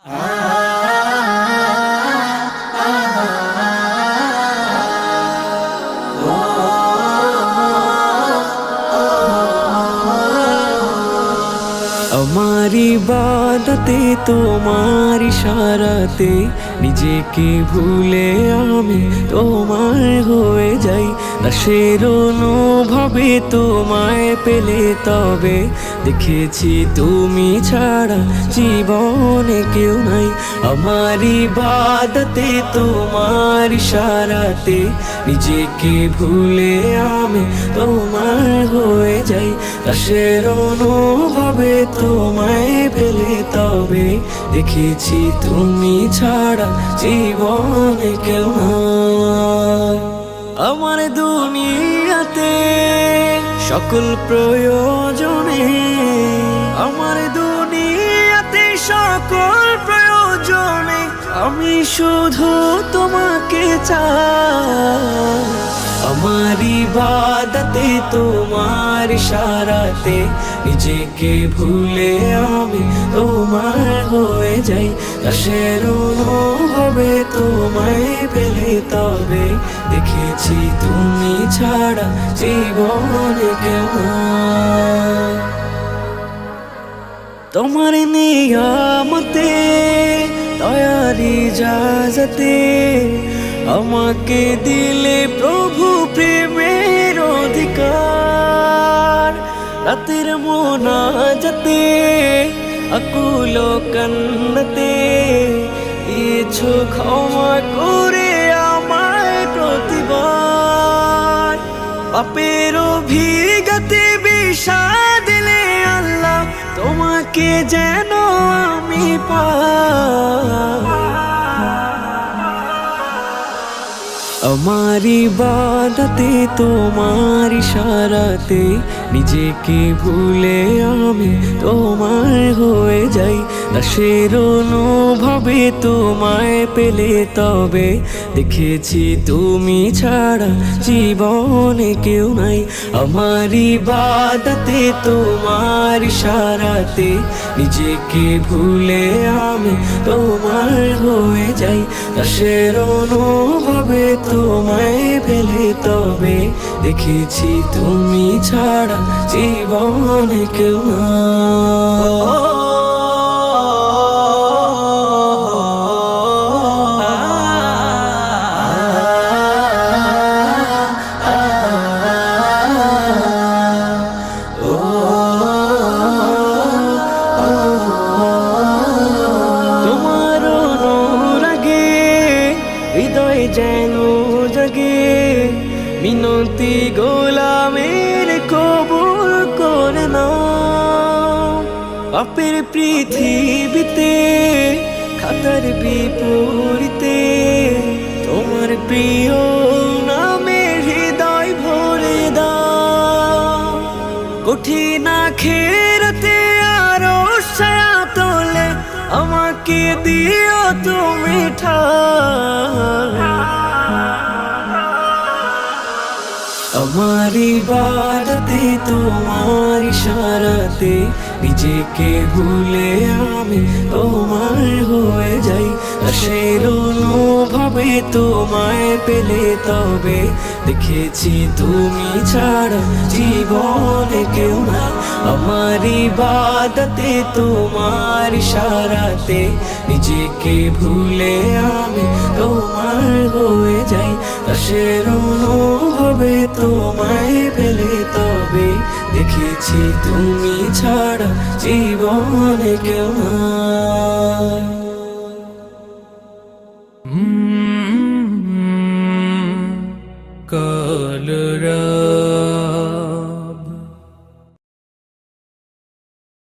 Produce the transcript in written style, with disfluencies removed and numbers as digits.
আমার ইবাদতে তোমার ইশারাতে নিজেকে ভুলে আমি তোমার হয়ে যাই। দাসের অনুভবে তোমায় পেলে তবে দেখেছি তুমি ছাড়া জীবনে কেউ নাই। আমার ইবাদতে তোমার ইশারাতে নিজেকে ভুলে আমি তোমার হয়ে যাই। দাসের অনুভবে তোমায় পেলে তবে দেখেছি তুমি ছাড়া জীবনে কেউ নাই। আমার দুনিয়াতে সকল প্রয়োজনে, আমার দুনিয়াতে সকল প্রয়োজনে আমি শুধু তোমাকে চাই। আমার ইবাদতে তোমার ইশারাতে নিজেকে ভুলে আমি তোমার হয়ে যাই। দাসের অনুভবে তোমায় পেলে তবে দেখেছি তুমি ছাড়া জীবনে কেউ নাই। তোমার নিয়ামতে দয়ার ইজাজতে আমাকে দিলে প্রভু প্রেমের অধিকার। রাতের মোনাজাতে আকুল কান্নাতে দিয়েছো ক্ষমা করে আমায় প্রতিবার। পাপের অভিজ্ঞতে বিষাদ দিলে আল্লাহ তোমাকে যেন আমি পাই। আমার ইবাদতে তোমার ইশারাতে নিজেকে ভুলে আমি তোমার হয়ে যাই। দাসের অনুভবে তোমায় পেলে তবে দেখেছি তুমি ছাড়া জীবনে কেউ নাই। আমার ইবাদতে তোমার ইশারাতে নিজেকে ভুলে আমি তোমার হয়ে যাই। দাসের অনুভবে তোমায় পেলে তবে দেখেছি তুমি ছাড়া জীবনে কেউ নাই। তোমার অনুরাগে হৃদয় যেন জাগে, মিনতি গোলামের কবুল করে নাও। পাপের পৃথিবীতে খাতার বিপরীতে তোমার প্রিয় নামে হৃদয় ভরে দাও। কঠিন আখিরাতে আরো ছায়া তোলে আমাকে দিও তুমি ঠাই। আমার ইবাদতে তোমার ইশারাতে নিজেকে ভুলে আমি তোমার হয়ে যাই। দাসের অনুভবে তোমায় পেলে তবে দেখেছি তুমি ছাড়া জীবনে কেউ নাই। আমার ইবাদতে তোমার ইশারাতে নিজেকে ভুলে আমি তোমার হয়ে যাই। দাসের অনুভবে তোমায় পেলে তবে দেখেছি তুমি ছাড়া জীবনে কেউ নাই।